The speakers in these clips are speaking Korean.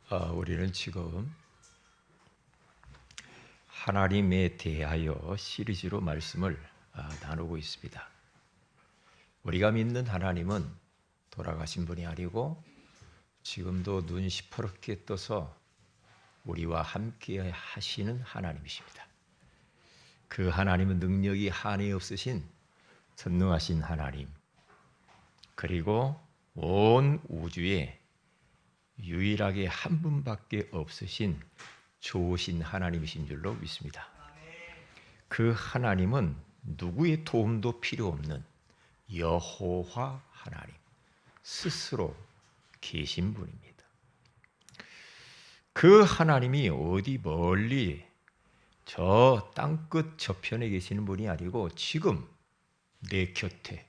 우리는 지금 하나님에 대하여 시리즈로 말씀을 나누고 있습니다. 우리가 믿는 하나님은 돌아가신 분이 아니고 지금도 눈 시퍼렇게 떠서 우리와 함께 하시는 하나님이십니다. 그 하나님은 능력이 한이 없으신 전능하신 하나님, 그리고 온 우주에 유일하게 한 분밖에 없으신 좋으신 하나님이신 줄로 믿습니다. 그 하나님은 누구의 도움도 필요 없는 여호와 하나님 스스로 계신 분입니다. 그 하나님이 어디 멀리 저 땅끝 저편에 계시는 분이 아니고 지금 내 곁에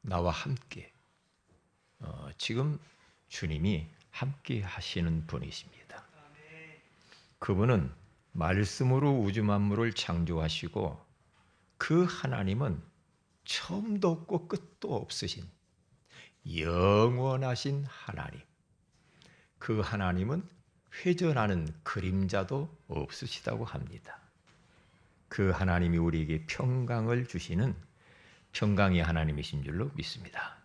나와 함께 지금 주님이 함께 하시는 분이십니다. 그분은 말씀으로 우주 만물을 창조하시고 그 하나님은 처음도 없고 끝도 없으신 영원하신 하나님. 그 하나님은 회전하는 그림자도 없으시다고 합니다. 그 하나님이 우리에게 평강을 주시는 평강의 하나님이신 줄로 믿습니다.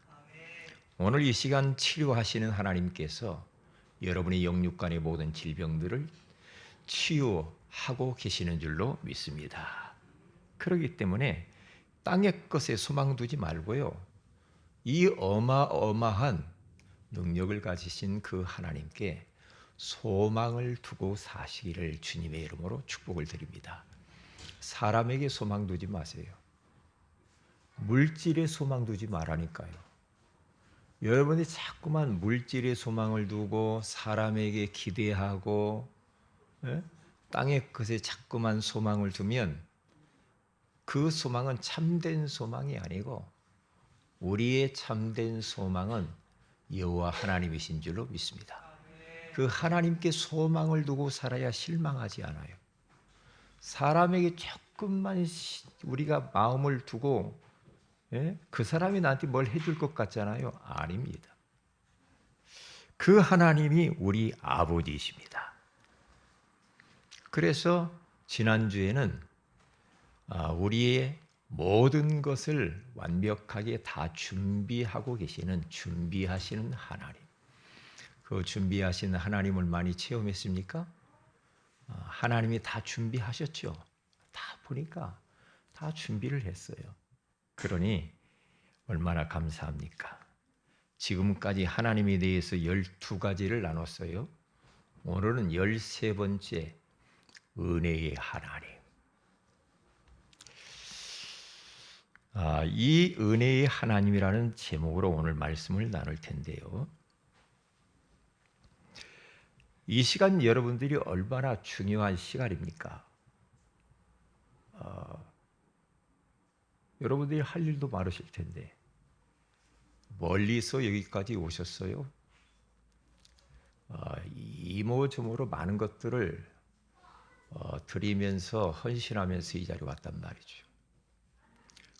오늘 이 시간 치료하시는 하나님께서 여러분의 영육간의 모든 질병들을 치유하고 계시는 줄로 믿습니다. 그렇기 때문에 땅의 것에 소망 두지 말고요, 이 어마어마한 능력을 가지신 그 하나님께 소망을 두고 사시기를 주님의 이름으로 축복을 드립니다. 사람에게 소망 두지 마세요. 물질에 소망 두지 말라니까요. 여러분이 자꾸만 물질에 소망을 두고 사람에게 기대하고 땅의 것에 자꾸만 소망을 두면 그 소망은 참된 소망이 아니고 우리의 참된 소망은 여호와 하나님이신 줄로 믿습니다. 그 하나님께 소망을 두고 살아야 실망하지 않아요. 사람에게 조금만 우리가 마음을 두고 그 사람이 나한테 뭘 해줄 것 같잖아요. 아닙니다. 그 하나님이 우리 아버지이십니다. 그래서 지난주에는 우리의 모든 것을 완벽하게 다 준비하고 계시는 준비하시는 하나님, 그 준비하시는 하나님을 많이 체험했습니까? 하나님이 다 준비하셨죠. 다 보니까 다 준비를 했어요. 그러니 얼마나 감사합니까? 지금까지 하나님에 대해서 12가지를 나눴어요. 오늘은 13번째 은혜의 하나님. 이 은혜의 하나님이라는 제목으로 오늘 말씀을 나눌 텐데요. 이 시간 여러분들이 얼마나 중요한 시간입니까? 여러분들이 할 일도 많으실 텐데 멀리서 여기까지 오셨어요. 이모저모로 많은 것들을 드리면서 헌신하면서 이 자리에 왔단 말이죠.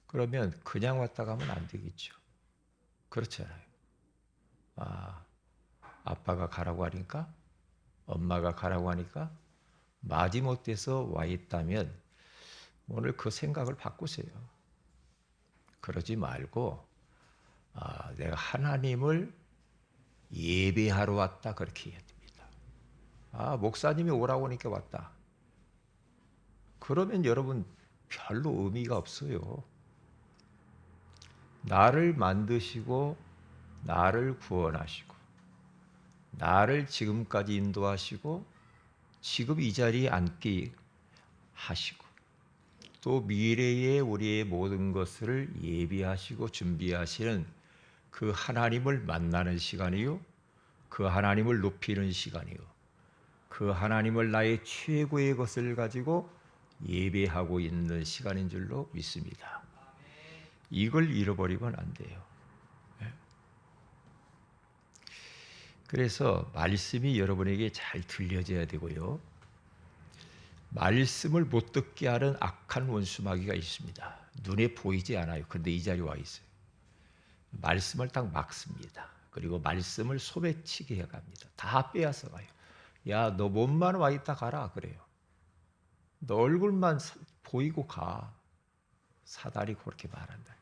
그러면 그냥 왔다 가면 안 되겠죠. 그렇잖아요. 아빠가 가라고 하니까, 엄마가 가라고 하니까 마지못해서 와 있다면 오늘 그 생각을 바꾸세요. 그러지 말고 내가 하나님을 예배하러 왔다, 그렇게 해야 됩니다. 목사님이 오라고 하니까 왔다. 그러면 여러분 별로 의미가 없어요. 나를 만드시고 나를 구원하시고 나를 지금까지 인도하시고 지금 이 자리에 앉게 하시고 또 미래에 우리의 모든 것을 예비하시고 준비하시는 그 하나님을 만나는 시간이요, 그 하나님을 높이는 시간이요, 그 하나님을 나의 최고의 것을 가지고 예배하고 있는 시간인 줄로 믿습니다. 이걸 잃어버리면 안 돼요. 그래서 말씀이 여러분에게 잘 들려져야 되고요, 말씀을 못 듣게 하는 악한 원수마귀가 있습니다. 눈에 보이지 않아요. 그런데 이 자리에 와 있어요. 말씀을 딱 막습니다. 그리고 말씀을 소매치게 해갑니다. 다 빼앗아 가요. 야, 너 몸만 와 있다 가라 그래요. 너 얼굴만 보이고 가. 사단이 그렇게 말한다.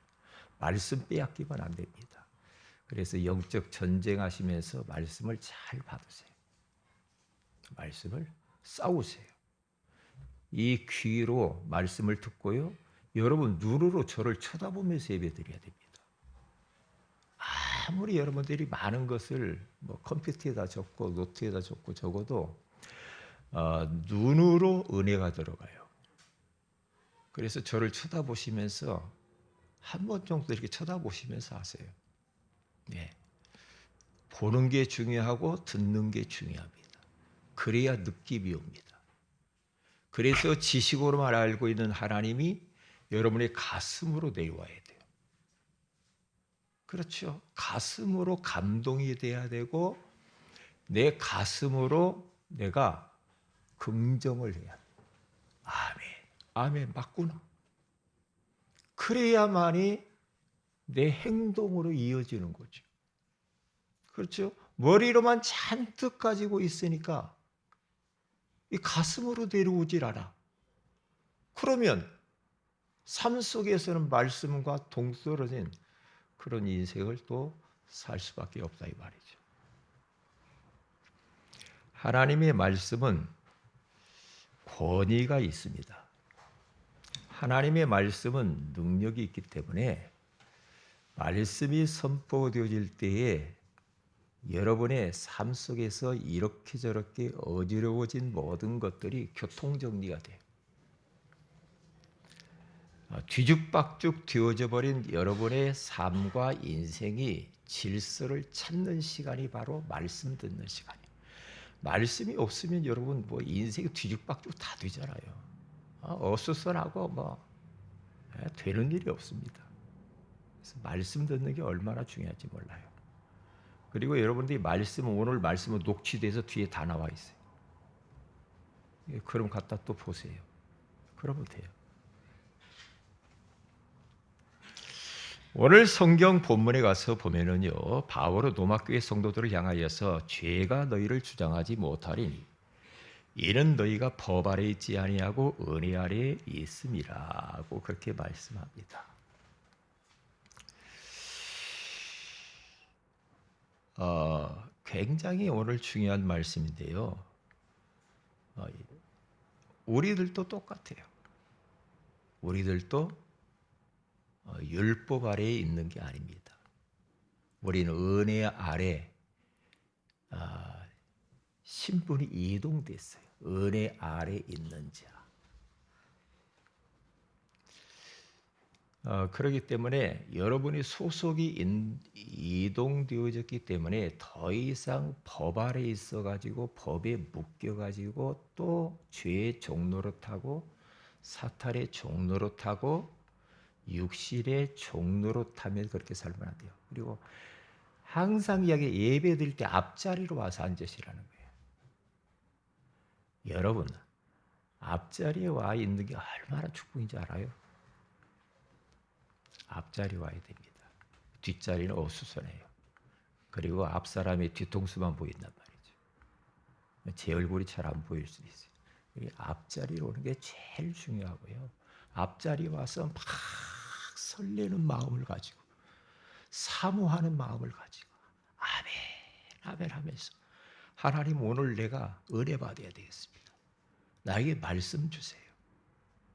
말씀 빼앗기면 안 됩니다. 그래서 영적 전쟁하시면서 말씀을 잘 받으세요. 말씀을 싸우세요. 이 귀로 말씀을 듣고요. 여러분 눈으로 저를 쳐다보면서 예배드려야 됩니다. 아무리 여러분들이 많은 것을 뭐 컴퓨터에다 적고 노트에다 적고 적어도 눈으로 은혜가 들어가요. 그래서 저를 쳐다보시면서 한 번 정도 이렇게 쳐다보시면서 하세요. 네. 보는 게 중요하고 듣는 게 중요합니다. 그래야 느낌이 옵니다. 그래서 지식으로만 알고 있는 하나님이 여러분의 가슴으로 내려와야 돼요. 그렇죠. 가슴으로 감동이 돼야 되고 내 가슴으로 내가 긍정을 해야 돼요. 아멘. 아멘 맞구나. 그래야만이 내 행동으로 이어지는 거죠. 그렇죠? 머리로만 잔뜩 가지고 있으니까 이 가슴으로 내려오질 않아. 그러면 삶 속에서는 말씀과 동떨어진 그런 인생을 또 살 수밖에 없다 이 말이죠. 하나님의 말씀은 권위가 있습니다. 하나님의 말씀은 능력이 있기 때문에 말씀이 선포되어질 때에 여러분의 삶 속에서 이렇게 저렇게 어지러워진 모든 것들이 교통정리가 돼요. 뒤죽박죽 되어져 버린 여러분의 삶과 인생이 질서를 찾는 시간이 바로 말씀 듣는 시간이에요. 말씀이 없으면 여러분 뭐 인생이 뒤죽박죽 다 되잖아요. 어수선하고 뭐 되는 일이 없습니다. 그래서 말씀 듣는 게 얼마나 중요한지 몰라요. 그리고 여러분들이 오늘 말씀은 녹취돼서 뒤에 다 나와 있어요. 그럼 갖다 또 보세요. 그러면 돼요. 오늘 성경 본문에 가서 보면은요, 바울은 로마교회 성도들을 향하여서 죄가 너희를 주장하지 못하리니 이는 너희가 법 아래 있지 아니하고 은혜 아래 있음이라고 그렇게 말씀합니다. 굉장히 오늘 중요한 말씀인데요. 우리들도 똑같아요. 우리들도 율법 아래에 있는 게 아닙니다. 우리는 은혜 아래 신분이 이동됐어요. 은혜 아래 있는 자. 그렇기 때문에 여러분이 소속이 이동되어졌기 때문에 더 이상 법 아래 있어가지고 법에 묶여가지고 또 죄의 종로로 타고 사탄의 종로로 타고 육신의 종로로 타면 그렇게 살면 안 돼요. 그리고 항상 이야기 예배 드릴 때 앞자리로 와서 앉으시라는 거예요. 여러분 앞자리에 와 있는 게 얼마나 축복인지 알아요? 앞자리 와야 됩니다. 뒷자리는 어수선해요. 그리고 앞 사람의 뒤통수만 보인단 말이죠. 제 얼굴이 잘 안 보일 수도 있어요. 앞자리로 오는 게 제일 중요하고요. 앞자리 와서 막 설레는 마음을 가지고 사모하는 마음을 가지고 아멘 아멘 하면서 하나님 오늘 내가 은혜 받아야 되겠습니다. 나에게 말씀 주세요.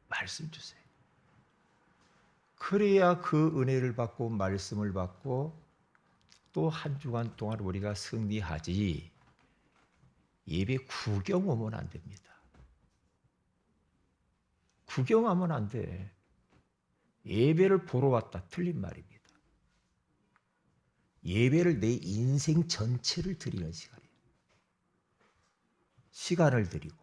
말씀 주세요. 그래야 그 은혜를 받고 말씀을 받고 또 한 주간 동안 우리가 승리하지 예배 구경 오면 안 됩니다. 구경하면 안 돼. 예배를 보러 왔다. 틀린 말입니다. 예배를 내 인생 전체를 드리는 시간이에요. 시간을 드리고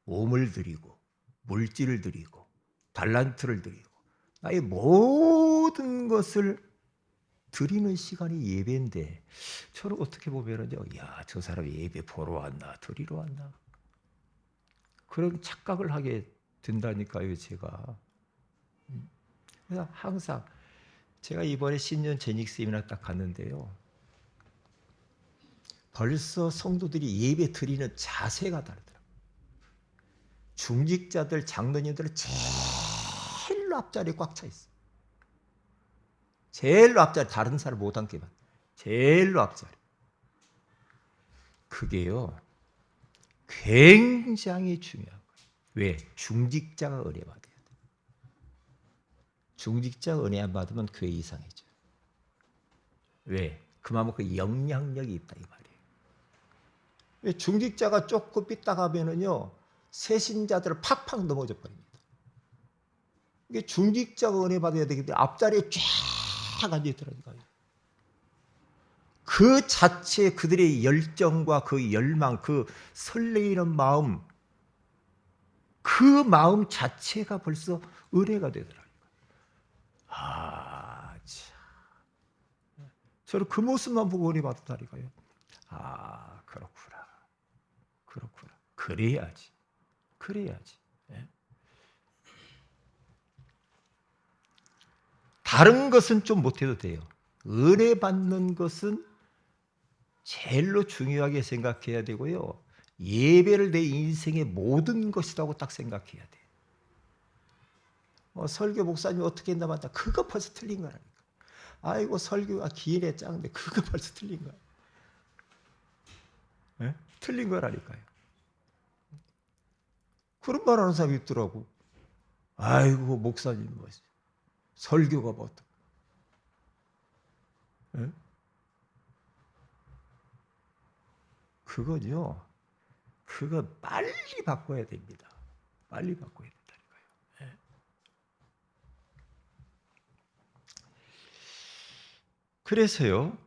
몸을 드리고 물질을 드리고 달란트를 드리고 나의 모든 것을 드리는 시간이 예배인데 저는 어떻게 보면은요, 야, 저 사람 예배 보러 왔나 드리러 왔나 그런 착각을 하게 된다니까요, 제가. 그래서 항상 제가 이번에 신년 제닉 세미나 딱 갔는데요, 벌써 성도들이 예배 드리는 자세가 다르더라고요. 중직자들, 장로님들은 제일로 앞자리에 꽉 차 있어요. 제일로 앞자리, 다른 사람 못 앉게만. 제일로 앞자리. 그게요, 굉장히 중요한 거예요. 왜? 중직자가 은혜 받아야 돼요. 중직자가 은혜 안 받으면 교회 이상해져요. 왜? 그만큼 영향력이 있다 이 말이에요. 왜? 중직자가 조금 삐딱하면은요, 새신자들을 팍팍 넘어져 버립니다. 이게 중직자가 은혜 받아야 되기 때문에 앞자리에 쫙 앉아 있더라니까요. 그 자체 그들의 열정과 그 열망, 그 설레이는 마음, 그 마음 자체가 벌써 은혜가 되더라고요. 아, 참. 저는 그 모습만 보고 은혜 받았다니까요. 아, 그렇구나. 그렇구나. 그래야지. 그래야지. 예? 다른 것은 좀 못해도 돼요. 은혜 받는 것은 제일로 중요하게 생각해야 되고요. 예배를 내 인생의 모든 것이라고 딱 생각해야 돼. 설교 목사님이 어떻게 했나 봤다. 그거 벌써 틀린 거라니까. 아이고 설교가 기인에 짱인데 그거 벌써 틀린 거야. 네? 틀린 거라니까요. 그런 말 하는 사람이 있더라고. 아이고 목사님 뭐 설교가 뭐 어떡. 네? 그거죠. 그거 빨리 바꿔야 됩니다. 빨리 바꿔야 된다니까요. 네. 그래서요,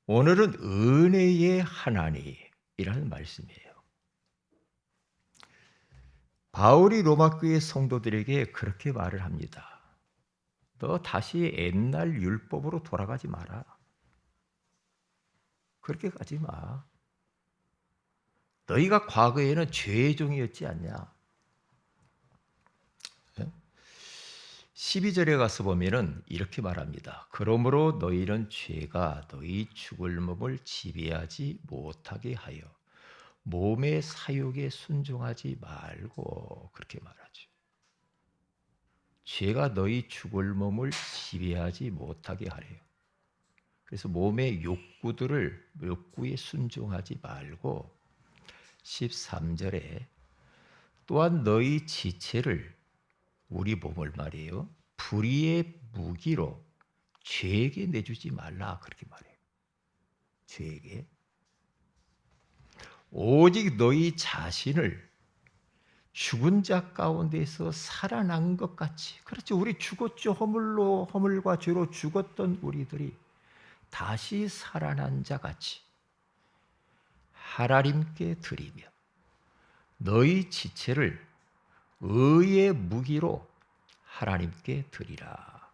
오늘은 은혜의 하나님이라는 말씀이에요. 바울이 로마 교회 성도들에게 그렇게 말을 합니다. 너 다시 옛날 율법으로 돌아가지 마라. 그렇게 가지 마. 너희가 과거에는 죄의 종이었지 않냐? 12절에 가서 보면은 이렇게 말합니다. 그러므로 너희는 죄가 너희 죽을 몸을 지배하지 못하게 하여 몸의 사욕에 순종하지 말고, 그렇게 말하죠. 죄가 너희 죽을 몸을 지배하지 못하게 하래요. 그래서 몸의 욕구에 순종하지 말고, 13절에 또한 너희 지체를, 우리 몸을 말이에요, 불의의 무기로 죄에게 내주지 말라, 그렇게 말해요. 죄에게. 오직 너희 자신을 죽은 자 가운데서 살아난 것 같이, 그렇죠. 우리 죽었죠. 허물과 죄로 죽었던 우리들이 다시 살아난 자 같이 하나님께 드리며 너희 지체를 의의 무기로 하나님께 드리라.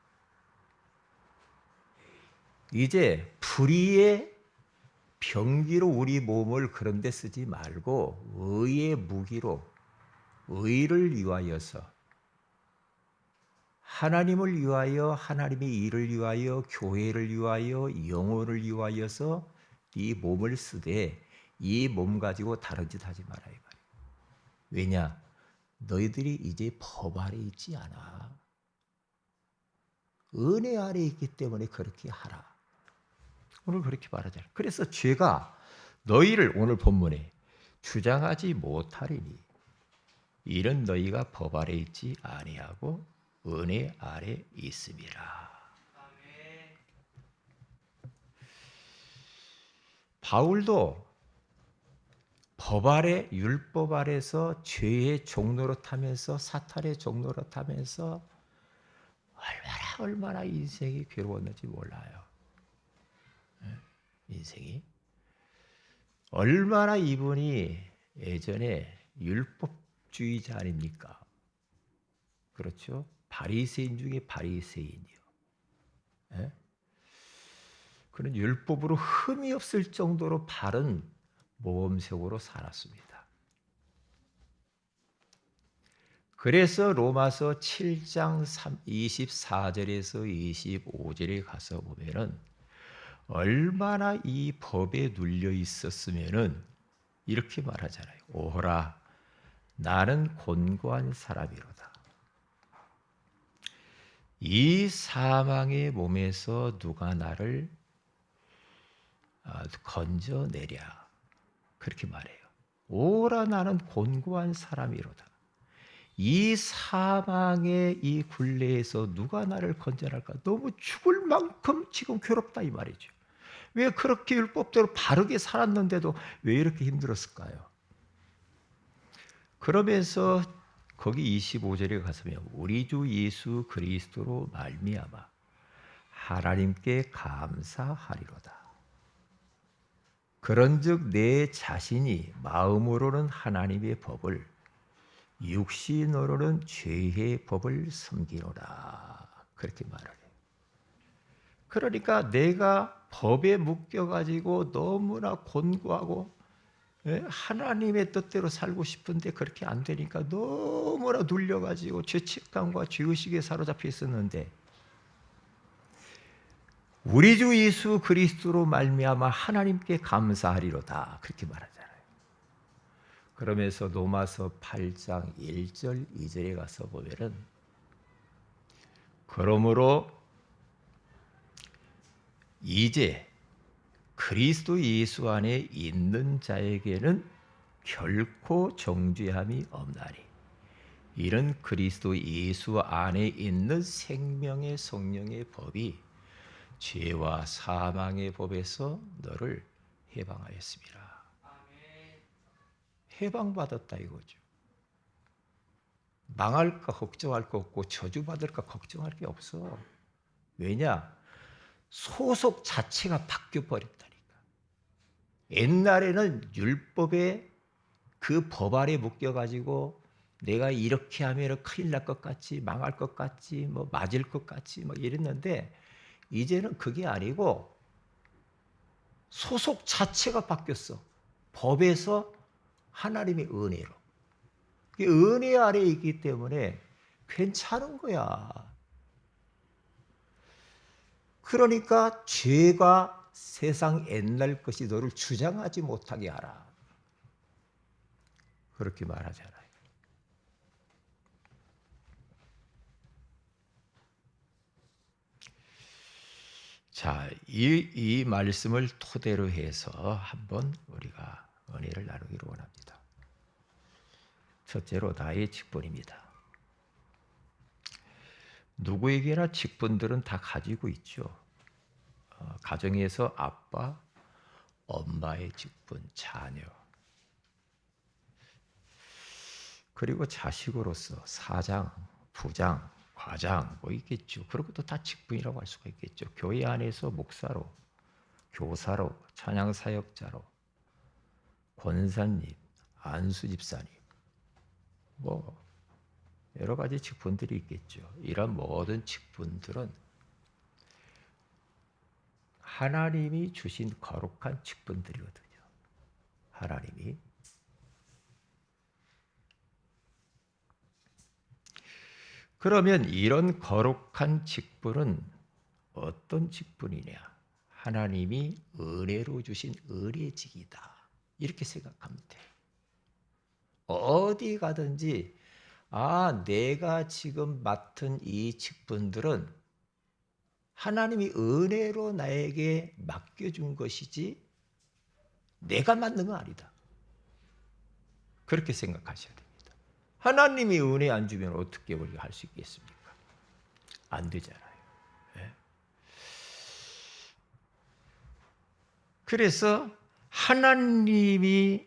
이제 불의의 병기로 우리 몸을 그런 데 쓰지 말고 의의 무기로, 의를 위하여서, 하나님을 위하여, 하나님의 일을 위하여, 교회를 위하여, 영혼을 위하여서 이 몸을 쓰되 이 몸 가지고 다른 짓 하지 말아야 말이에요. 왜냐? 너희들이 이제 법 아래 있지 않아. 은혜 아래 있기 때문에 그렇게 하라. 오늘 그렇게 말하잖아요. 그래서 죄가 너희를, 오늘 본문에 주장하지 못하리니 이는 너희가 법 아래 있지 아니하고 은혜 아래 있음이라. 바울도 법 아래, 율법 아래서 죄의 종로로 타면서, 사탄의 종로로 타면서 얼마나 인생이 괴로웠는지 몰라요. 인생이 얼마나, 이분이 예전에 율법주의자 아닙니까? 그렇죠? 바리새인 중에 바리새인이요. 예? 그는 율법으로 흠이 없을 정도로 바른 모범생으로 살았습니다. 그래서 로마서 7장 24절에서 25절에 가서 보면은 얼마나 이 법에 눌려 있었으면은 이렇게 말하잖아요. 오호라, 나는 곤고한 사람이로다. 이 사망의 몸에서 누가 나를 건져내랴. 그렇게 말해요. 오라, 나는 곤고한 사람이로다. 이 사망의 이 굴레에서 누가 나를 건져낼까? 너무 죽을 만큼 지금 괴롭다 이 말이죠. 왜 그렇게 율법대로 바르게 살았는데도 왜 이렇게 힘들었을까요? 그러면서 거기 25절에 가서면 우리 주 예수 그리스도로 말미암아 하나님께 감사하리로다. 그런즉 내 자신이 마음으로는 하나님의 법을, 육신으로는 죄의 법을 섬기노라. 그렇게 말을 해요. 그러니까 내가 법에 묶여가지고 너무나 곤고하고 하나님의 뜻대로 살고 싶은데 그렇게 안 되니까 너무나 눌려가지고 죄책감과 죄의식에 사로잡혀 있었는데 우리 주 예수 그리스도로 말미암아 하나님께 감사하리로다. 그렇게 말하잖아요. 그러면서 로마서 8장 1절 2절에 가서 보면은 그러므로 이제 그리스도 예수 안에 있는 자에게는 결코 정죄함이 없나니 이는 그리스도 예수 안에 있는 생명의 성령의 법이 죄와 사망의 법에서 너를 해방하였습니다. 해방받았다 이거죠. 망할까 걱정할 거 없고 저주받을까 걱정할 게 없어. 왜냐? 소속 자체가 바뀌어버렸다니까. 옛날에는 율법에 그 법 아래 묶여가지고 내가 이렇게 하면 큰일 날 것 같지, 망할 것 같지, 뭐 맞을 것 같지, 뭐 이랬는데 이제는 그게 아니고 소속 자체가 바뀌었어. 법에서 하나님의 은혜로. 은혜 아래에 있기 때문에 괜찮은 거야. 그러니까 죄가 세상 옛날 것이 너를 주장하지 못하게 하라. 그렇게 말하잖아요. 자, 이 말씀을 토대로 해서 한번 우리가 은혜를 나누기를 원합니다. 첫째로 나의 직분입니다. 누구에게나 직분들은 다 가지고 있죠. 가정에서 아빠, 엄마의 직분, 자녀, 그리고 자식으로서 사장, 부장, 과장 뭐 있겠죠. 그런 것도 다 직분이라고 할 수가 있겠죠. 교회 안에서 목사로, 교사로, 찬양사역자로, 권사님, 안수집사님 뭐 여러 가지 직분들이 있겠죠. 이런 모든 직분들은 하나님이 주신 거룩한 직분들이거든요. 하나님이. 그러면 이런 거룩한 직분은 어떤 직분이냐? 하나님이 은혜로 주신 은혜직이다. 이렇게 생각하면 돼요. 어디 가든지 내가 지금 맡은 이 직분들은 하나님이 은혜로 나에게 맡겨준 것이지 내가 맡는 건 아니다. 그렇게 생각하셔야 됩니다. 하나님이 은혜 안 주면 어떻게 우리가 할 수 있겠습니까? 안 되잖아요. 네? 그래서 하나님이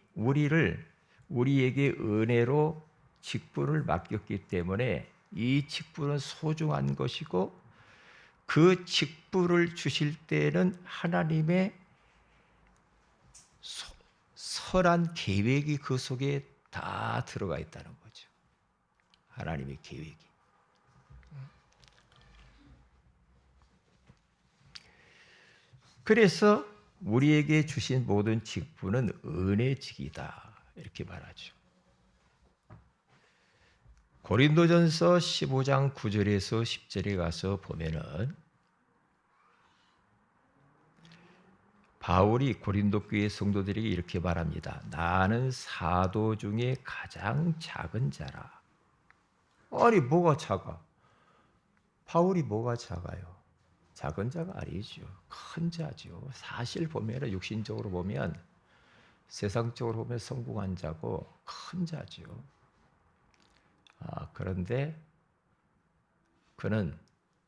우리에게 은혜로 직분을 맡겼기 때문에 이 직분은 소중한 것이고 그 직분을 주실 때는 하나님의 선한 계획이 그 속에 다 들어가 있다는 거죠. 하나님의 계획이. 그래서 우리에게 주신 모든 직분은 은혜직이다. 이렇게 말하죠. 고린도전서 15장 9절에서 10절에 가서 보면은 바울이 고린도 교회 성도들에게 이렇게 말합니다. 나는 사도 중에 가장 작은 자라. 아니 뭐가 작아? 바울이 뭐가 작아요? 작은 자가 아니죠. 큰 자죠. 사실 보면 육신적으로 보면 세상적으로 보면 성공한 자고 큰 자죠. 그런데 그는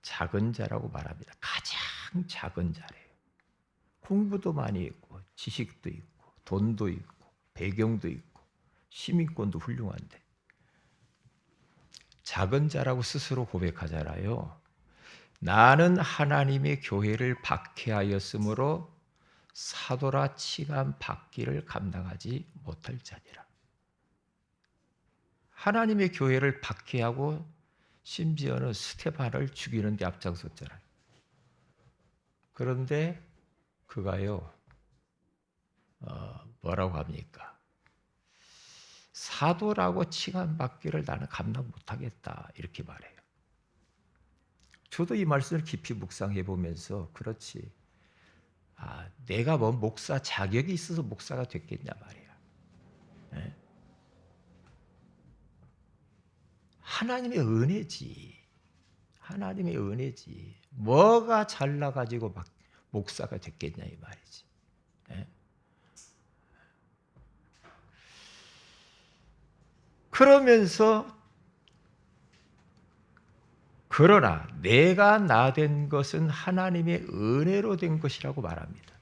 작은 자라고 말합니다. 가장 작은 자래요. 공부도 많이 했고 지식도 있고 돈도 있고 배경도 있고 시민권도 훌륭한데 작은 자라고 스스로 고백하잖아요. 나는 하나님의 교회를 박해하였으므로 사도라 칭함 받기를 감당하지 못할 자니라. 하나님의 교회를 박해하고 심지어는 스테반을 죽이는 데 앞장섰잖아요. 그런데 그가요 뭐라고 합니까? 사도라고 칭함받기를 나는 감당 못하겠다 이렇게 말해요. 저도 이 말씀을 깊이 묵상해 보면서 그렇지 내가 뭐 목사 자격이 있어서 목사가 됐겠냐 말이야. 네? 하나님의 은혜지. 하나님의 은혜지. 뭐가 잘나가지고 막 목사가 됐겠냐 이 말이지. 네? 그러면서 그러나 내가 나 된 것은 하나님의 은혜로 된 것이라고 말합니다.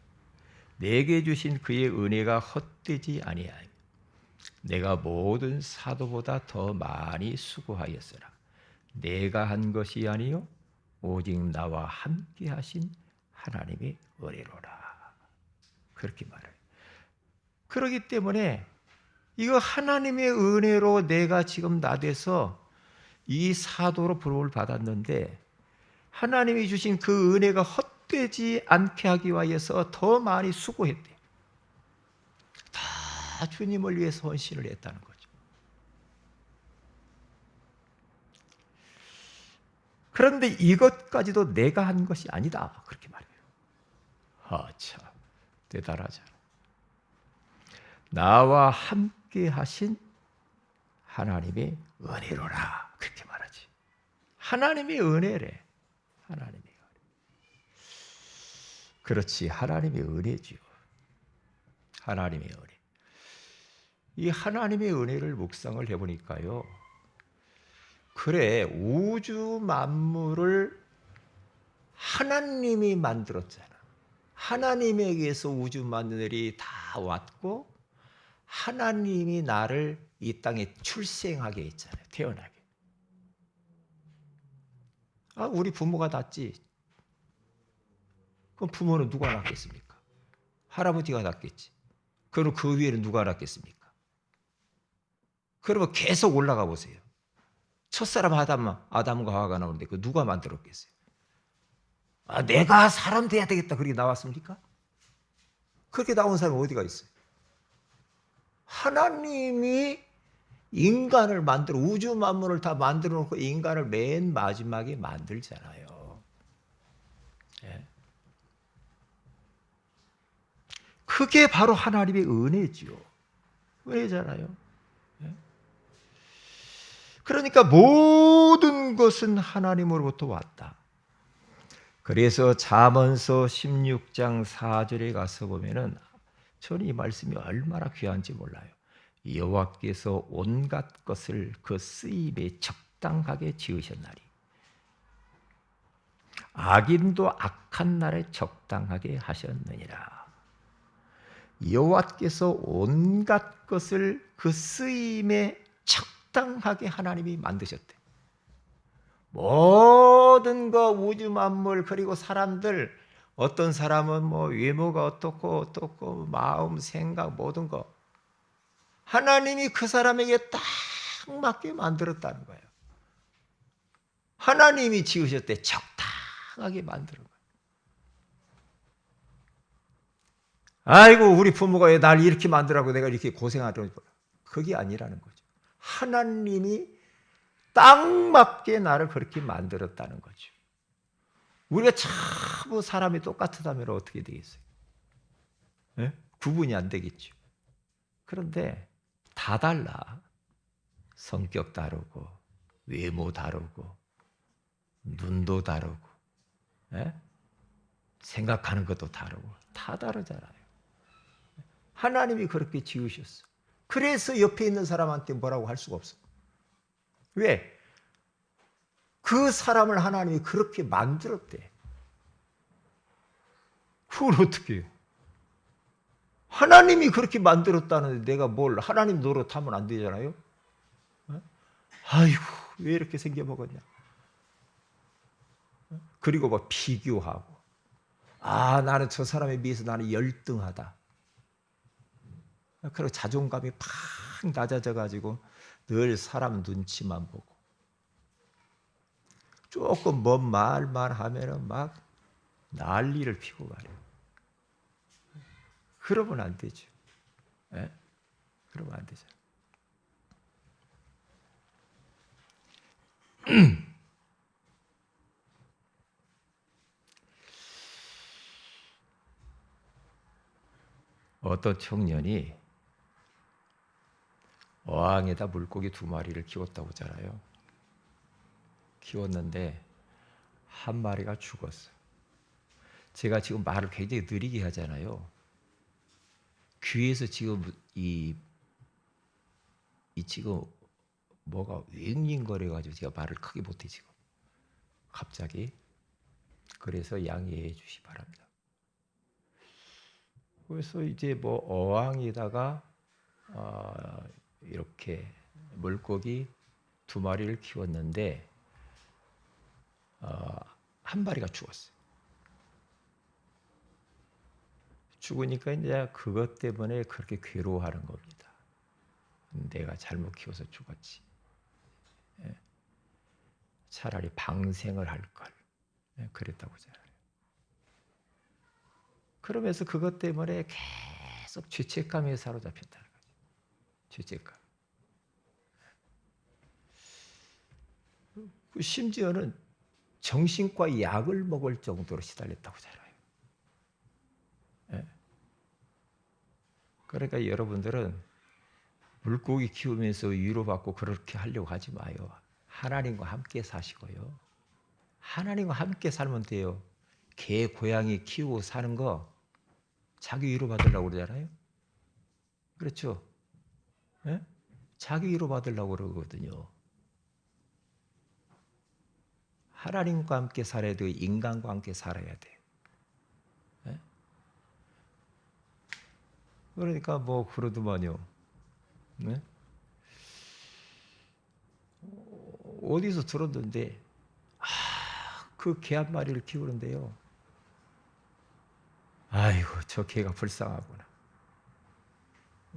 내게 주신 그의 은혜가 헛되지 아니하며 내가 모든 사도보다 더 많이 수고하였으나 내가 한 것이 아니요 오직 나와 함께 하신 하나님의 은혜로라. 그렇게 말해요. 그렇기 때문에 이거 하나님의 은혜로 내가 지금 나돼서 이 사도로 부름을 받았는데 하나님이 주신 그 은혜가 헛되지 않게 하기 위해서 더 많이 수고했대요. 다 주님을 위해서 헌신을 했다는 거죠. 그런데 이것까지도 내가 한 것이 아니다. 그렇게 말해요. 참 대단하잖아. 나와 함께 하신 하나님의 은혜로라. 그렇게 말하지. 하나님의 은혜래. 하나님의 은혜. 그렇지. 하나님의 은혜지요. 하나님의 은혜. 이 하나님의 은혜를 묵상을 해보니까요. 그래, 우주 만물을 하나님이 만들었잖아. 하나님에게서 우주 만물이 다 왔고 하나님이 나를 이 땅에 출생하게 했잖아요. 태어나게. 우리 부모가 낳지. 그럼 부모는 누가 낳겠습니까? 할아버지가 낳겠지. 그럼 그 위에는 누가 낳겠습니까? 그러면 계속 올라가 보세요. 첫사람 아담과 하와가 나오는데 그 누가 만들었겠어요? 내가 사람 돼야 되겠다 그렇게 나왔습니까? 그렇게 나온 사람이 어디가 있어요? 하나님이 인간을 만들어 우주 만물을 다 만들어 놓고 인간을 맨 마지막에 만들잖아요. 예. 그게 바로 하나님의 은혜지요. 은혜잖아요. 예. 그러니까 모든 것은 하나님으로부터 왔다. 그래서 잠언서 16장 4절에 가서 보면은 저는 이 말씀이 얼마나 귀한지 몰라요. 여호와께서 온갖 것을 그 쓰임에 적당하게 지으셨나니 악인도 악한 날에 적당하게 하셨느니라. 여호와께서 온갖 것을 그 쓰임에 적당하게 하나님이 만드셨대. 모든 거 우주 만물 그리고 사람들 어떤 사람은 뭐 외모가 어떻고 마음 생각 모든 거 하나님이 그 사람에게 딱 맞게 만들었다는 거예요. 하나님이 지으셨대. 적당하게 만드는 거예요. 아이고 우리 부모가 왜 날 이렇게 만들라고 내가 이렇게 고생하더니 그게 아니라는 거죠. 하나님이 딱 맞게 나를 그렇게 만들었다는 거죠. 우리가 참 사람이 똑같다면 어떻게 되겠어요? 예? 구분이 안 되겠죠. 그런데 다 달라. 성격 다르고 외모 다르고 눈도 다르고 예? 생각하는 것도 다르고 다 다르잖아요. 하나님이 그렇게 지으셨어. 그래서 옆에 있는 사람한테 뭐라고 할 수가 없어. 왜? 그 사람을 하나님이 그렇게 만들었대. 그걸 어떻게 해요? 하나님이 그렇게 만들었다는데 내가 뭘 하나님 노릇하면 안 되잖아요. 아이고 왜 이렇게 생겨먹었냐. 그리고 뭐 비교하고 아 나는 저 사람에 비해서 나는 열등하다. 그리고 자존감이 팍 낮아져가지고 늘 사람 눈치만 보고 조금 먼 말만 하면은 막 난리를 피고 가요. 그러면 안 되죠. 예? 그러면 안 되죠. 어떤 청년이 어항에다 물고기 2마리를 키웠다고 하잖아요. 키웠는데 한 마리가 죽었어. 제가 지금 말을 굉장히 느리게 하잖아요. 귀에서 지금 이 지금 뭐가 윙윙거려가지고 제가 말을 크게 못해 지금. 갑자기. 그래서 양해해 주시 바랍니다. 그래서 이제 뭐 어항에다가 이렇게 물고기 2마리를 키웠는데 한 마리가 죽었어요. 죽으니까 이제 그것 때문에 그렇게 괴로워하는 겁니다. 내가 잘못 키워서 죽었지. 차라리 방생을 할 걸. 그랬다고 하잖아요. 그러면서 그것 때문에 계속 죄책감에 사로잡혔다는 거죠. 죄책감. 심지어는 정신과 약을 먹을 정도로 시달렸다고 하잖아요. 그러니까 여러분들은 물고기 키우면서 위로받고 그렇게 하려고 하지 마요. 하나님과 함께 사시고요. 하나님과 함께 살면 돼요. 개, 고양이 키우고 사는 거 자기 위로받으려고 그러잖아요. 그렇죠? 예? 자기 위로받으려고 그러거든요. 하나님과 함께 살아야 되고 인간과 함께 살아야 돼. 예? 그러니까 뭐 그러더만요. 네? 어디서 들었는데 그 개 한 마리를 키우는데요. 아이고 저 개가 불쌍하구나.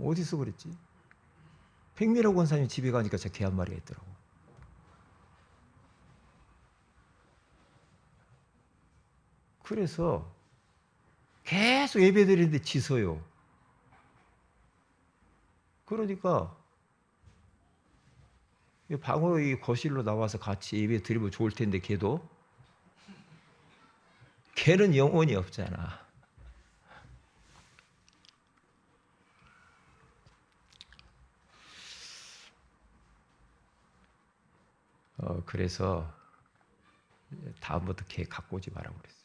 어디서 그랬지? 백미라 권사님 집에 가니까 저 개 한 마리가 있더라고. 그래서 계속 예배 드리는데 지서요. 그러니까 방으로 이 거실로 나와서 같이 예배 드리면 좋을 텐데 걔는 영혼이 없잖아. 그래서 다음부터 걔 갖고 오지 마라고 그랬어요.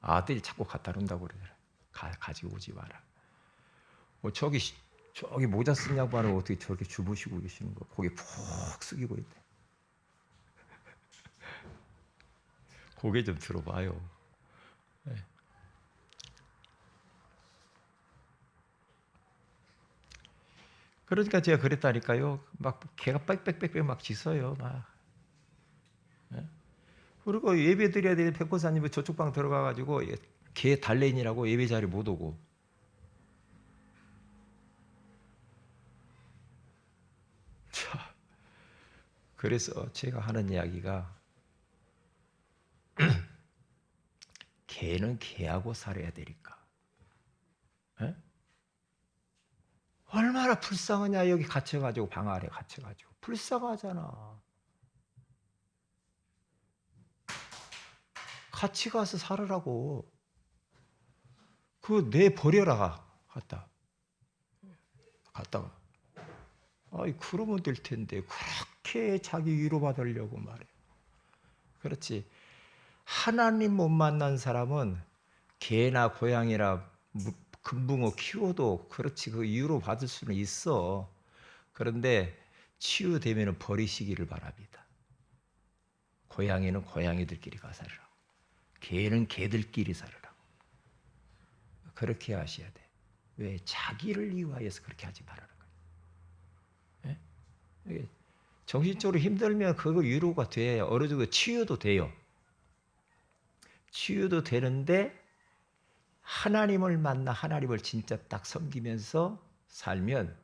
아들이 자꾸 갖다 놓는다고 그러더라. 가지고 오지 마라. 저기 모자 쓴 양반은 어떻게 저렇게 주무시고 계시는 거? 고개 푹 숙이고 있대. 고개 좀 들어봐요. 네. 그러니까 제가 그랬다니까요. 막 개가 빽빽빽빽 막 짖어요. 막. 네? 그리고 예배 드려야 되는 백호사님이 저쪽 방 들어가가지고 개 달래인이라고 예배 자리 못 오고. 자, 그래서 제가 하는 이야기가 개는 개하고 살아야 되니까. 에? 얼마나 불쌍하냐 여기 갇혀가지고 방 안에 갇혀가지고 불쌍하잖아. 같이 가서 살으라고. 그거 내버려라. 갔다가 아이 그러면 될 텐데 그렇게 자기 위로받으려고 말해. 그렇지. 하나님 못 만난 사람은 개나 고양이나 금붕어 키워도 그렇지 그 위로받을 수는 있어. 그런데 치유되면 버리시기를 바랍니다. 고양이는 고양이들끼리 가 살으라. 개는 개들끼리 살으라. 그렇게 하셔야 돼. 왜? 자기를 위하여서 그렇게 하지 말라는 거예요. 예? 정신적으로 힘들면 그거 위로가 돼. 어느 정도 치유도 돼요. 치유도 되는데 하나님을 만나 하나님을 진짜 딱 섬기면서 살면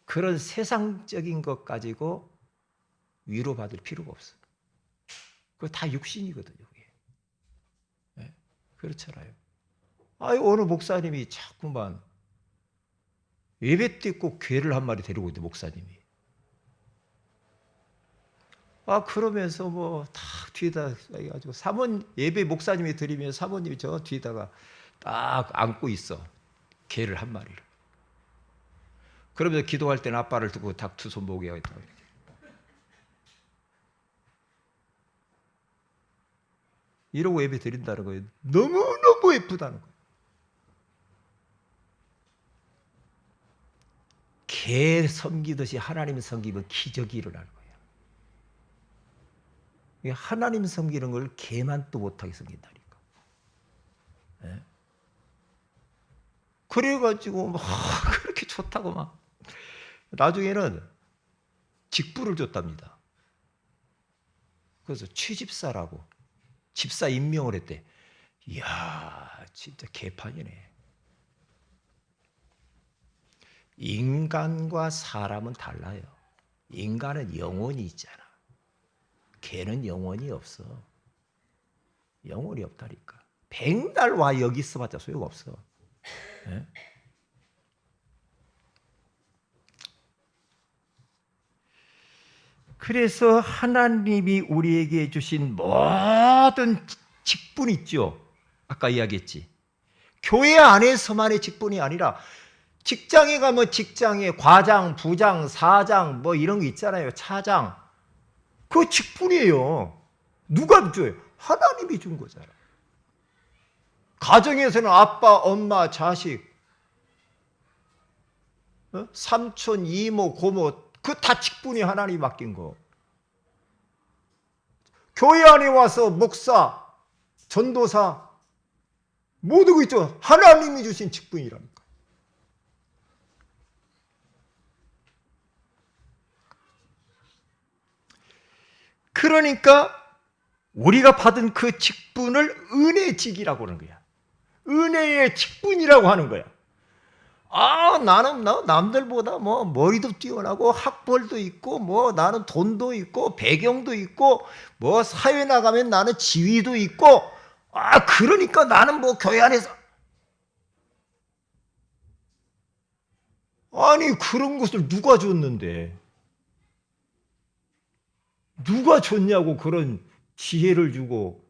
그런 세상적인 것 가지고 위로받을 필요가 없어. 그거 다 육신이거든요. 그게. 네? 그렇잖아요. 어느 목사님이 자꾸만 예배 때 꼭 괴를 한 마리 데리고 있는데 목사님이. 그러면서 뭐 다 뒤에다 해가지고 예배 목사님이 드리면 사모님이 저 뒤에다가 딱 안고 있어. 개를 한 마리를. 그러면서 기도할 때는 아빠를 두고 닭 두 손 목에 있다고 이렇게. 이러고 예배 드린다는 거예요. 너무너무 예쁘다는 거예요. 개 섬기듯이 하나님 섬기면 기적이 일어나는 거예요. 하나님 섬기는 걸 개만 또 못하게 섬긴다니까. 네? 그래가지고 막 그렇게 좋다고 막 나중에는 직분을 줬답니다. 그래서 취집사라고 집사 임명을 했대. 이야 진짜 개판이네. 인간과 사람은 달라요. 인간은 영혼이 있잖아. 개는 영혼이 없어. 영혼이 없다니까. 백날 와 여기 있어봤자 소용없어. 네? 그래서 하나님이 우리에게 주신 모든 직분 있죠. 아까 이야기했지. 교회 안에서만의 직분이 아니라 직장에 가면 직장에 과장, 부장, 사장 뭐 이런 거 있잖아요. 차장. 그거 직분이에요. 누가 줘요? 하나님이 준 거잖아. 가정에서는 아빠, 엄마, 자식, 삼촌, 이모, 고모 그 다 직분이 하나님이 맡긴 거. 교회 안에 와서 목사, 전도사 모두 그 있죠. 하나님이 주신 직분이랍니다. 그러니까 우리가 받은 그 직분을 은혜직이라고 하는 거야. 은혜의 직분이라고 하는 거야. 나는 남들보다 뭐 머리도 뛰어나고 학벌도 있고 뭐 나는 돈도 있고 배경도 있고 뭐 사회 나가면 나는 지위도 있고 그러니까 나는 뭐 교회 안에서 아니 그런 것을 누가 줬는데? 누가 줬냐고. 그런 지혜를 주고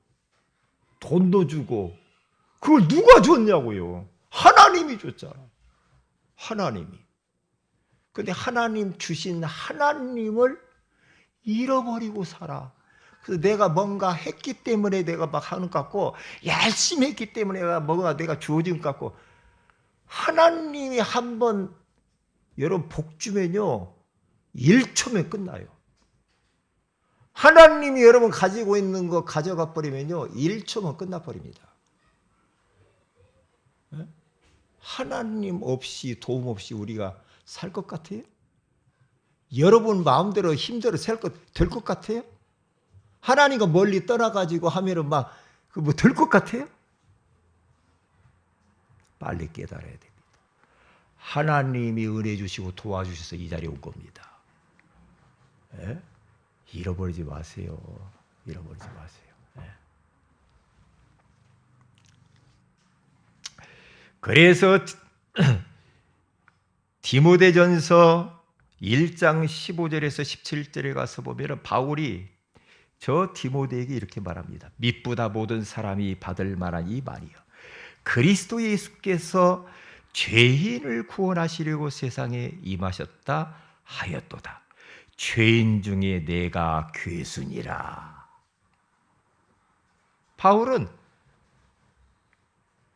돈도 주고 그걸 누가 줬냐고요. 하나님이 줬잖아. 하나님이. 근데 하나님 주신 하나님을 잃어버리고 살아. 그래서 내가 뭔가 했기 때문에 내가 막 하는 것 같고 열심히 했기 때문에 내가 주어진 것 같고 하나님이 한번 여러분 복 주면요 1초면 끝나요. 하나님이 여러분 가지고 있는 거 가져가 버리면요 1초면 끝나버립니다. 네? 하나님 없이 도움 없이 우리가 살 것 같아요? 여러분 마음대로 힘대로 살 것 될 것 같아요? 하나님과 멀리 떠나가지고 하면은 막 그 뭐 될 것 같아요? 빨리 깨달아야 됩니다. 하나님이 은혜 주시고 도와주셔서 이 자리에 온 겁니다. 네? 잃어버리지 마세요. 잃어버리지 마세요. 네. 그래서 디모데전서 1장 15절에서 17절에 가서 보면 바울이 저 디모데에게 이렇게 말합니다. mit보다 모든 사람이 받을 만한 이 말이요. 그리스도 예수께서 죄인을 구원하시려고 세상에 임하셨다 하였도다. 죄인 중에 내가 괴순이라. 바울은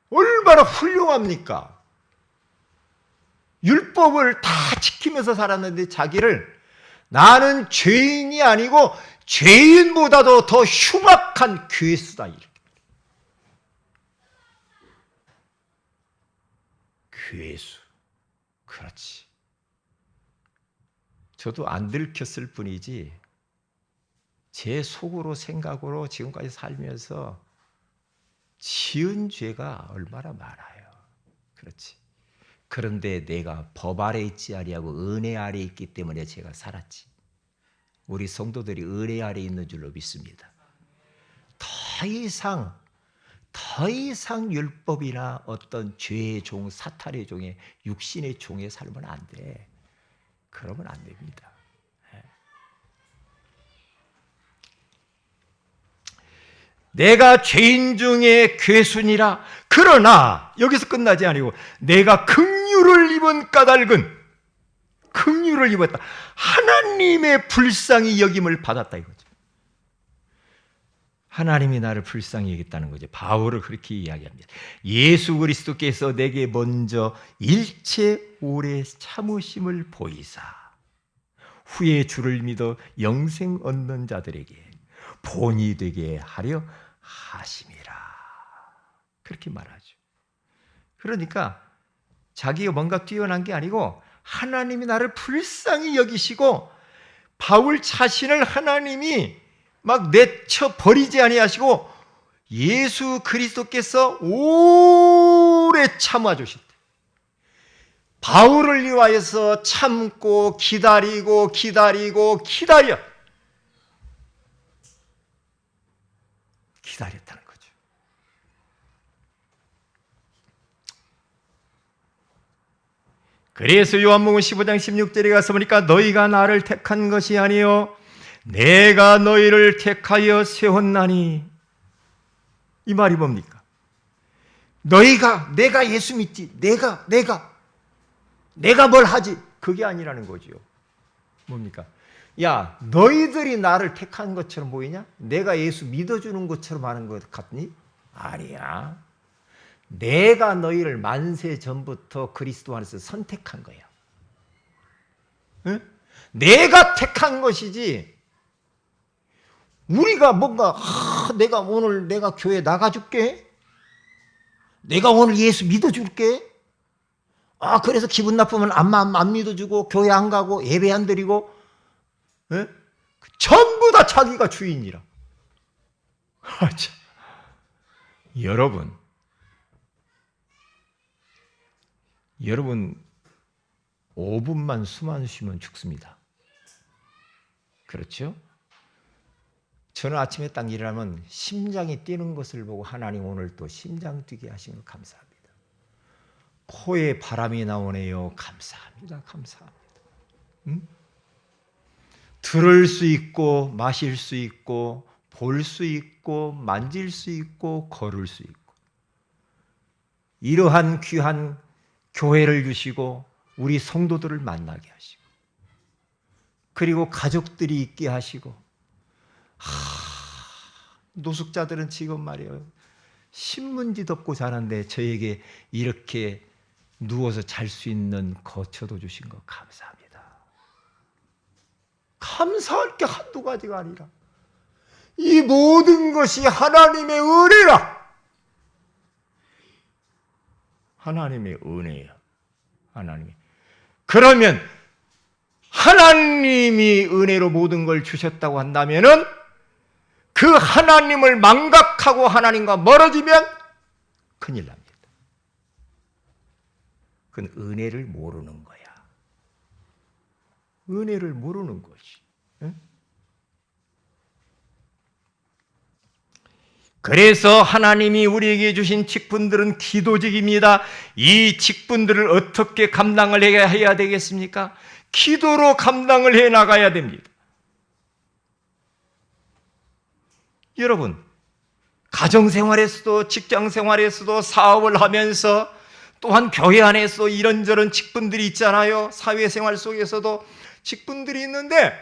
얼마나 훌륭합니까? 율법을 다 지키면서 살았는데 자기를 나는 죄인이 아니고 죄인보다도 더 흉악한 괴수다. 이렇게. 괴수. 그렇지. 저도 안 들켰을 뿐이지 제 속으로 생각으로 지금까지 살면서 지은 죄가 얼마나 많아요. 그렇지. 그런데 내가 법 아래 있지 아니하고 은혜 아래 있기 때문에 제가 살았지. 우리 성도들이 은혜 아래 있는 줄로 믿습니다. 더 이상 율법이나 어떤 죄의 종, 사탄의 종의 육신의 종의 살면 안 돼. 그러면 안 됩니다. 내가 죄인 중에 괴순이라. 그러나 여기서 끝나지 아니고 내가 긍휼을 입은 까닭은 긍휼을 입었다. 하나님의 불쌍히 여김을 받았다 이거죠. 하나님이 나를 불쌍히 여겼다는 거죠. 바울은 그렇게 이야기합니다. 예수 그리스도께서 내게 먼저 일체 오래 참으심을 보이사 후에 주를 믿어 영생 얻는 자들에게 본이 되게 하려 하심이라. 그렇게 말하죠. 그러니까 자기가 뭔가 뛰어난 게 아니고 하나님이 나를 불쌍히 여기시고 바울 자신을 하나님이 막 내쳐 버리지 아니하시고 예수 그리스도께서 오래 참아 주셨대. 바울을 위하여서 참고 기다리고 기다렸다는 거죠. 그래서 요한복음 15장 16절에 가서 보니까 너희가 나를 택한 것이 아니요 내가 너희를 택하여 세웠나니. 이 말이 뭡니까? 내가 예수 믿지. 내가 뭘 하지. 그게 아니라는 거죠. 뭡니까? 야, 너희들이 나를 택한 것처럼 보이냐? 내가 예수 믿어주는 것처럼 하는 것 같니? 아니야. 내가 너희를 만세 전부터 그리스도 안에서 선택한 거야. 응? 내가 택한 것이지. 우리가 뭔가 내가 오늘 내가 교회 나가줄게. 내가 오늘 예수 믿어줄게. 그래서 기분 나쁘면 안 믿어주고 교회 안 가고 예배 안 드리고 전부 다 자기가 주인이라. 여러분 5분만 숨 안 쉬면 죽습니다. 그렇죠? 저는 아침에 딱 일어나면 심장이 뛰는 것을 보고 하나님 오늘 또 심장 뛰게 하신 것 감사합니다. 코에 바람이 나오네요. 감사합니다. 들을 수 있고 마실 수 있고 볼 수 있고 만질 수 있고 걸을 수 있고 이러한 귀한 교회를 주시고 우리 성도들을 만나게 하시고 그리고 가족들이 있게 하시고 노숙자들은 지금 말이에요. 신문지 덮고 자는데 저에게 이렇게 누워서 잘 수 있는 거처도 주신 거 감사합니다. 감사할 게 한두 가지가 아니라 이 모든 것이 하나님의 은혜라. 하나님의 은혜야. 그러면 하나님이 은혜로 모든 걸 주셨다고 한다면은 그 하나님을 망각하고 하나님과 멀어지면 큰일 납니다. 그건 은혜를 모르는 거야. 은혜를 모르는 것이. 그래서 하나님이 우리에게 주신 직분들은 기도직입니다. 이 직분들을 어떻게 감당을 해야 되겠습니까? 기도로 감당을 해 나가야 됩니다. 여러분, 가정생활에서도 직장생활에서도 사업을 하면서 또한 교회 안에서 이런저런 직분들이 있잖아요. 사회생활 속에서도 직분들이 있는데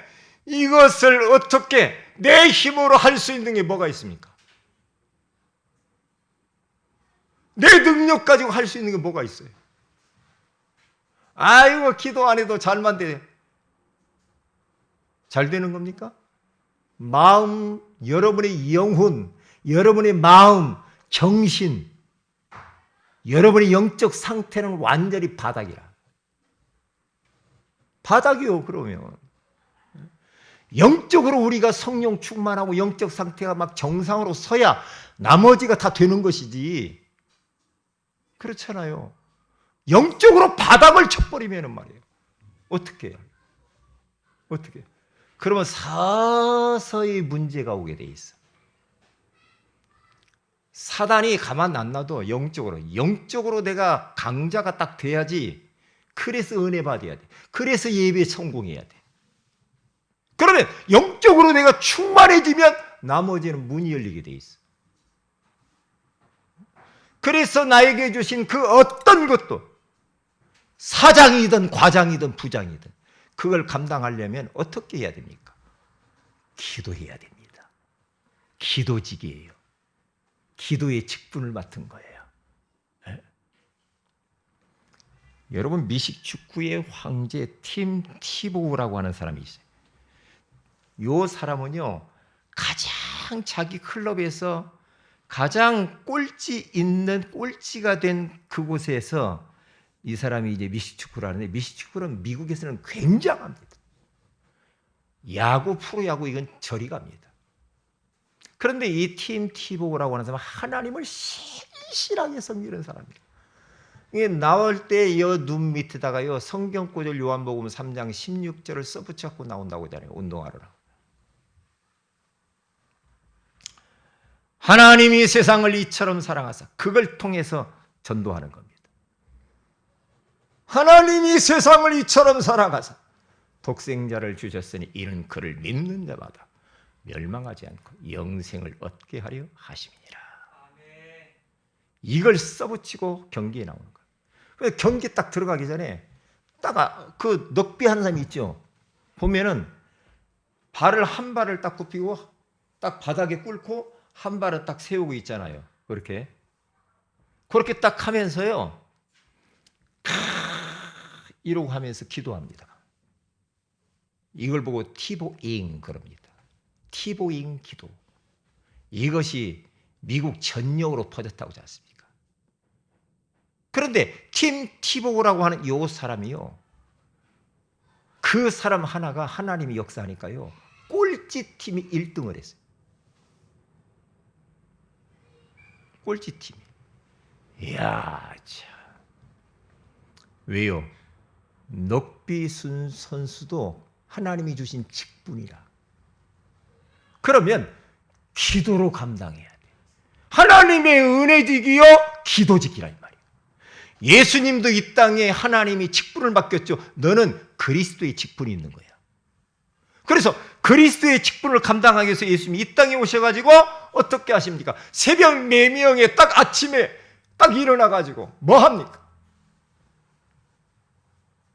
이것을 어떻게 내 힘으로 할 수 있는 게 뭐가 있습니까? 내 능력 가지고 할 수 있는 게 뭐가 있어요? 아이고, 기도 안 해도 잘만 돼. 잘 되는 겁니까? 마음, 여러분의 영혼, 여러분의 마음, 정신, 여러분의 영적 상태는 완전히 바닥이라. 바닥이요, 그러면. 영적으로 우리가 성령 충만하고 영적 상태가 막 정상으로 서야 나머지가 다 되는 것이지. 그렇잖아요. 영적으로 바닥을 쳐버리면 말이에요. 어떻게 해요? 어떻게 해요? 그러면 서서히 문제가 오게 돼 있어. 사단이 가만 안 놔도 영적으로 내가 강자가 딱 돼야지. 그래서 은혜 받아야 돼. 그래서 예배에 성공해야 돼. 그러면 영적으로 내가 충만해지면 나머지는 문이 열리게 돼 있어. 그래서 나에게 주신 그 어떤 것도 사장이든 과장이든 부장이든 그걸 감당하려면 어떻게 해야 됩니까? 기도해야 됩니다. 기도직이에요. 기도의 직분을 맡은 거예요. 네? 여러분, 미식축구의 황제 팀 티보우라고 하는 사람이 있어요. 이 사람은요, 가장 자기 클럽에서 가장 꼴찌가 된 그곳에서 이 사람이 이제 미식축구를 하는데, 미식축구는 미국에서는 굉장합니다. 야구, 프로야구 이건 저리 갑니다. 그런데 이 팀 티보우라고 하는 사람은 하나님을 신실하게 섬기는 사람이에요. 이게 나올 때 이 눈 밑에다가요, 성경 구절 요한복음 3장 16절을 써붙여갖고 나온다고 하잖아요. 운동하러. 하나님이 세상을 이처럼 사랑하사 그걸 통해서 전도하는 겁니다. 하나님이 세상을 이처럼 사랑하사 독생자를 주셨으니 이는 그를 믿는 자마다 멸망하지 않고 영생을 얻게 하려 하심이니라. 이걸 써붙이고 경기에 나오는 거예요. 경기 딱 들어가기 전에 딱 그 넉비하는 사람이 있죠. 보면은 발을 한 발을 딱 굽히고 딱 바닥에 꿇고 한 발을 딱 세우고 있잖아요. 그렇게 딱 하면서요, 이러고 하면서 기도합니다. 이걸 보고 티보잉 그럽니다. 티보잉 기도. 이것이 미국 전역으로 퍼졌다고 하지 않습니까? 그런데 팀 티보라고 하는 이 사람이요, 그 사람 하나가 하나님이 역사하니까요, 꼴찌팀이 1등을 했어요. 꼴찌팀이. 이야, 참. 왜요? 넉비 선수도 하나님이 주신 직분이라. 그러면 기도로 감당해야 돼. 하나님의 은혜직이요, 기도직이라 이 말이에요. 예수님도 이 땅에 하나님이 직분을 맡겼죠. 너는 그리스도의 직분이 있는 거야. 그래서 그리스도의 직분을 감당하기 위해서 예수님이 이 땅에 오셔가지고 어떻게 하십니까? 새벽 4명에 딱 아침에 딱 일어나가지고 뭐 합니까?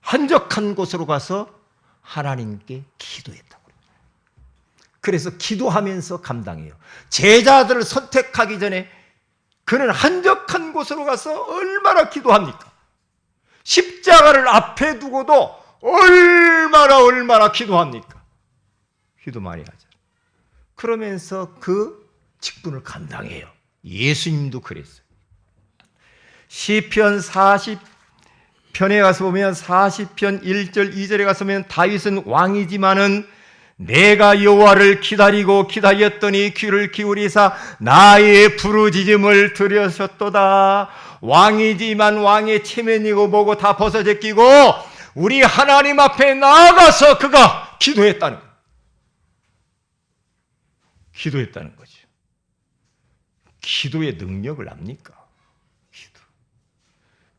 한적한 곳으로 가서 하나님께 기도했다고. 그래서 기도하면서 감당해요. 제자들을 선택하기 전에 그는 한적한 곳으로 가서 얼마나 기도합니까? 십자가를 앞에 두고도 얼마나 기도합니까? 기도 많이 하죠. 그러면서 그 직분을 감당해요. 예수님도 그랬어요. 시편 40편에 가서 보면 40편 1절 2절에 가서 보면 다윗은 왕이지만은 내가 여호와를 기다렸더니 귀를 기울이사 나의 부르짖음을 들으셨도다. 왕이지만 왕의 체면이고 뭐고 다 벗어제끼고 우리 하나님 앞에 나아가서 그가 기도했다는 거예요. 기도했다는 거죠. 기도의 능력을 압니까?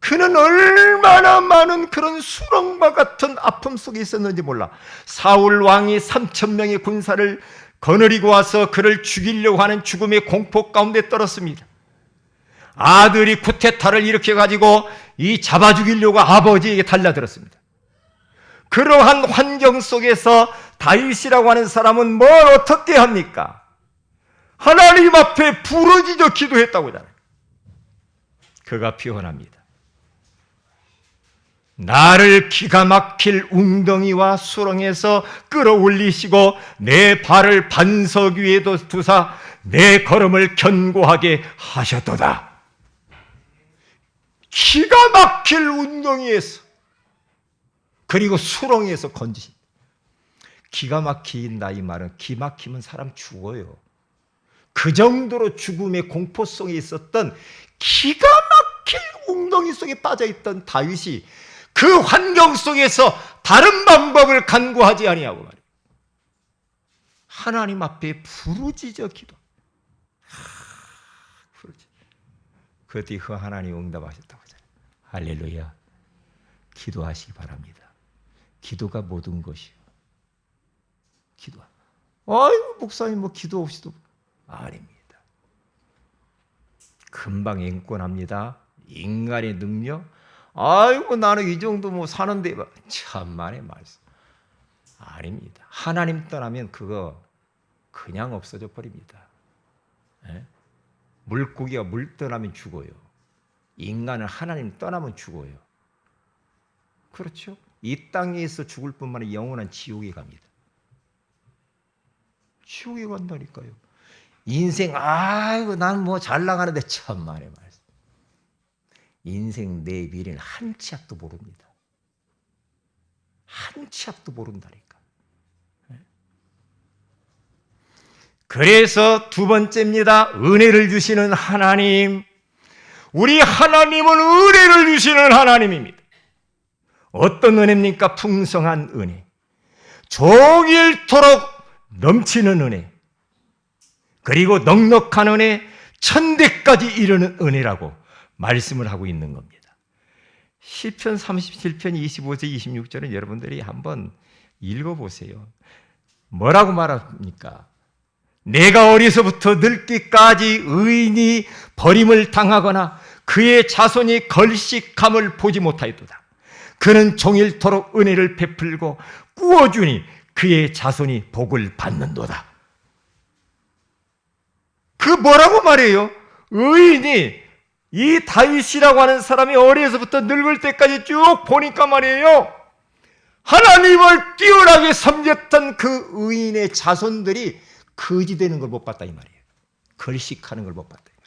그는 얼마나 많은 그런 수렁과 같은 아픔 속에 있었는지 몰라. 사울 왕이 3,000명의 군사를 거느리고 와서 그를 죽이려고 하는 죽음의 공포 가운데 떨었습니다. 아들이 쿠데타를 일으켜가지고 이 잡아 죽이려고 아버지에게 달려들었습니다. 그러한 환경 속에서 다윗이라고 하는 사람은 뭘 어떻게 합니까? 하나님 앞에 부르짖어 기도했다고 하잖아요. 그가 표현합니다. 나를 기가 막힐 웅덩이와 수렁에서 끌어올리시고 내 발을 반석 위에도 두사 내 걸음을 견고하게 하셨도다. 기가 막힐 웅덩이에서 그리고 수렁에서 건지신. 기가 막힌다 이 말은 기 막히면 사람 죽어요. 그 정도로 죽음의 공포성이 있었던 기가 막힐 웅덩이 속에 빠져있던 다윗이 그 환경 속에서 다른 방법을 간구하지 아니하고 말이에요. 하나님 앞에 부르짖어 기도. 그 뒤 그 하나님 응답하셨다고 하잖아요. 할렐루야. 기도하시기 바랍니다. 기도가 모든 것이요. 기도. 아유 목사님 뭐 기도 없이도 아닙니다. 금방 앵권합니다. 인간의 능력. 아이고 나는 이 정도 뭐 사는데 참만의 말씀. 아닙니다. 하나님 떠나면 그거 그냥 없어져 버립니다. 예? 물고기가 물 떠나면 죽어요. 인간은 하나님 떠나면 죽어요. 그렇죠? 이 땅에서 죽을 뿐만 아니라 영원한 지옥에 갑니다. 지옥에 간다니까요. 인생 아이고 난 뭐 잘 나가는데 천만의 말씀. 인생 내 미래는 한 치 앞도 모릅니다. 한 치 앞도 모른다니까. 그래서 두 번째입니다. 은혜를 주시는 하나님. 우리 하나님은 은혜를 주시는 하나님입니다. 어떤 은혜입니까? 풍성한 은혜. 종일토록 넘치는 은혜. 그리고 넉넉한 은혜, 천대까지 이르는 은혜라고 말씀을 하고 있는 겁니다. 시편 37편 25절 26절은 여러분들이 한번 읽어보세요. 뭐라고 말합니까? 내가 어려서부터 늙기까지 의인이 버림을 당하거나 그의 자손이 걸식함을 보지 못하였도다. 그는 종일토록 은혜를 베풀고 꾸어주니 그의 자손이 복을 받는도다. 그 뭐라고 말해요? 의인이 이 다윗이라고 하는 사람이 어려서부터 늙을 때까지 쭉 보니까 말이에요. 하나님을 뛰어나게 섬겼던 그 의인의 자손들이 거지되는 걸 못 봤다 이 말이에요. 걸식하는 걸 못 봤다 이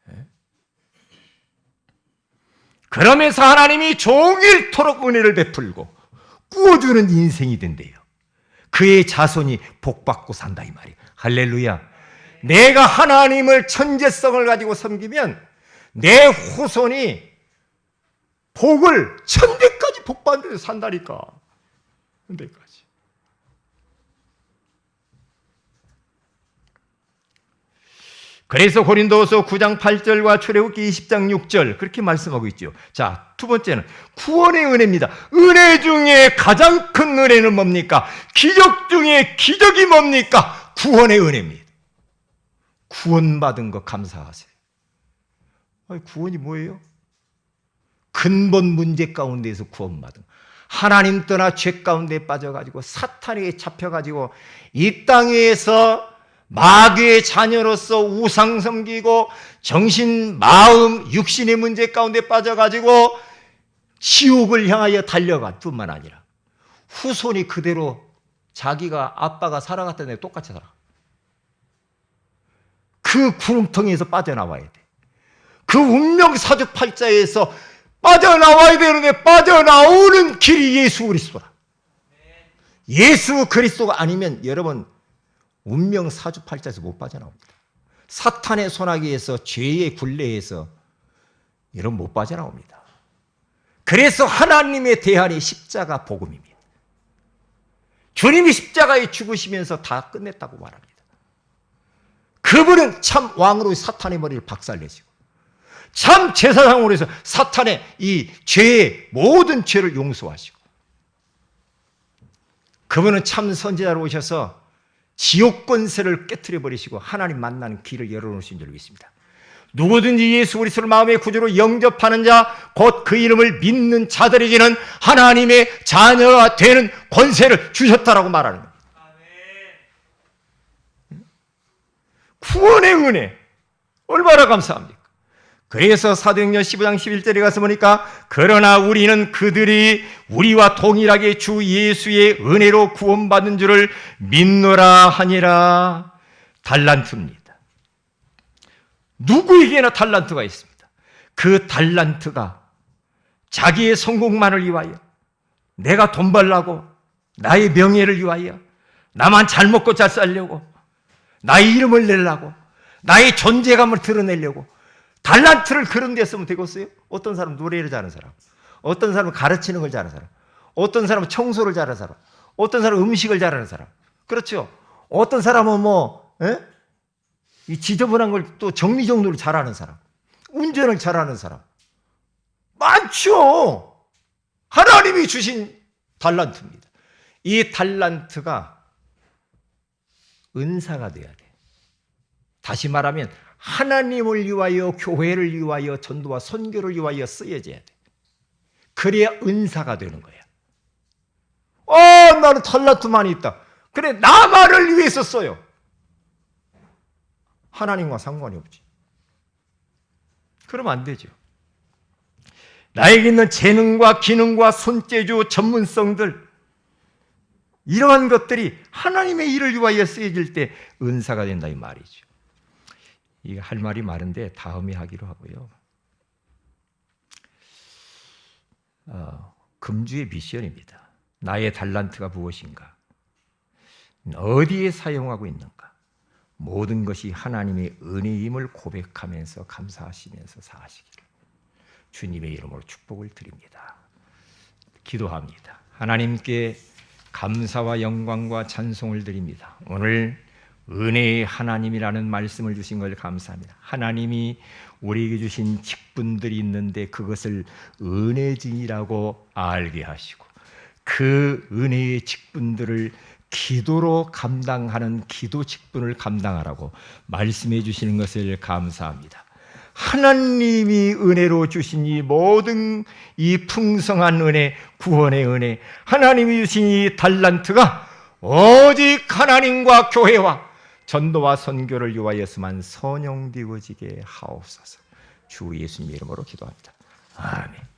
말이에요. 그러면서 하나님이 종일토록 은혜를 베풀고 꾸어주는 인생이 된대요. 그의 자손이 복받고 산다 이 말이에요. 할렐루야. 내가 하나님을 천재성을 가지고 섬기면 내 후손이 복을 천대까지 복받는 데서 산다니까. 천대까지. 그래서 고린도후서 9장 8절과 출애굽기 20장 6절 그렇게 말씀하고 있죠. 자, 두 번째는 구원의 은혜입니다. 은혜 중에 가장 큰 은혜는 뭡니까? 기적 중에 기적이 뭡니까? 구원의 은혜입니다. 구원받은 거 감사하세요. 아니, 구원이 뭐예요? 근본 문제 가운데에서 구원받은 거. 하나님 떠나 죄 가운데 빠져가지고 사탄에게 잡혀가지고 이 땅에서 마귀의 자녀로서 우상 섬기고 정신, 마음, 육신의 문제 가운데 빠져가지고 지옥을 향하여 달려갈 뿐만 아니라 후손이 그대로 자기가 아빠가 살아갔던 데 똑같이 살아. 그 구름통에서 빠져나와야 돼. 그 운명 사주팔자에서 빠져나와야 되는데 빠져나오는 길이 예수 그리스도다. 예수 그리스도가 아니면 여러분 운명 사주팔자에서 못 빠져나옵니다. 사탄의 손아귀에서 죄의 굴레에서 여러분 못 빠져나옵니다. 그래서 하나님의 대안이 십자가 복음입니다. 주님이 십자가에 죽으시면서 다 끝냈다고 말합니다. 그분은 참 왕으로 사탄의 머리를 박살내시고 참 제사장으로 해서 사탄의 이 죄의 모든 죄를 용서하시고 그분은 참 선지자로 오셔서 지옥 권세를 깨트려 버리시고 하나님 만나는 길을 열어놓으신 줄 믿습니다. 누구든지 예수 그리스도를 마음의 구주로 영접하는 자, 곧 그 이름을 믿는 자들에게는 하나님의 자녀가 되는 권세를 주셨다라고 말하는 겁니다. 구원의 은혜, 얼마나 감사합니까? 그래서 사도행전 15장 11절에 가서 보니까 그러나 우리는 그들이 우리와 동일하게 주 예수의 은혜로 구원받은 줄을 믿노라 하니라. 달란트입니다. 누구에게나 달란트가 있습니다. 그 달란트가 자기의 성공만을 위하여, 내가 돈 벌라고, 나의 명예를 위하여, 나만 잘 먹고 잘 살려고, 나의 이름을 내려고, 나의 존재감을 드러내려고 달란트를 그런 데 쓰면 되겠어요? 어떤 사람은 노래를 잘하는 사람, 어떤 사람은 가르치는 걸 잘하는 사람, 어떤 사람은 청소를 잘하는 사람, 어떤 사람은 음식을 잘하는 사람, 그렇죠? 어떤 사람은 이 지저분한 걸 또 정리정돈을 잘하는 사람, 운전을 잘하는 사람, 많죠. 하나님이 주신 달란트입니다. 이 달란트가 은사가 돼야 돼. 다시 말하면 하나님을 위하여, 교회를 위하여, 전도와 선교를 위하여 쓰여져야 돼. 그래야 은사가 되는 거야. 나는 달란트만 있다. 그래, 나만을 위해서 써요. 하나님과 상관이 없지. 그러면 안 되죠. 나에게 있는 재능과 기능과 손재주, 전문성들, 이러한 것들이 하나님의 일을 위하여 쓰여질 때 은사가 된다 이 말이죠. 이게 할 말이 많은데 다음에 하기로 하고요. 금주의 미션입니다. 나의 달란트가 무엇인가? 어디에 사용하고 있는가? 모든 것이 하나님의 은혜임을 고백하면서 감사하시면서 사시기를 주님의 이름으로 축복을 드립니다. 기도합니다. 하나님께 감사와 영광과 찬송을 드립니다. 오늘 은혜의 하나님이라는 말씀을 주신 걸 감사합니다. 하나님이 우리에게 주신 직분들이 있는데 그것을 은혜진이라고 알게 하시고 그 은혜의 직분들을 기도로 감당하는 기도 직분을 감당하라고 말씀해 주시는 것을 감사합니다. 하나님이 은혜로 주신 이 모든 이 풍성한 은혜, 구원의 은혜, 하나님이 주신 이 달란트가 오직 하나님과 교회와 전도와 선교를 위하여서만 선용되어지게 하옵소서. 주 예수님의 이름으로 기도합니다. 아멘.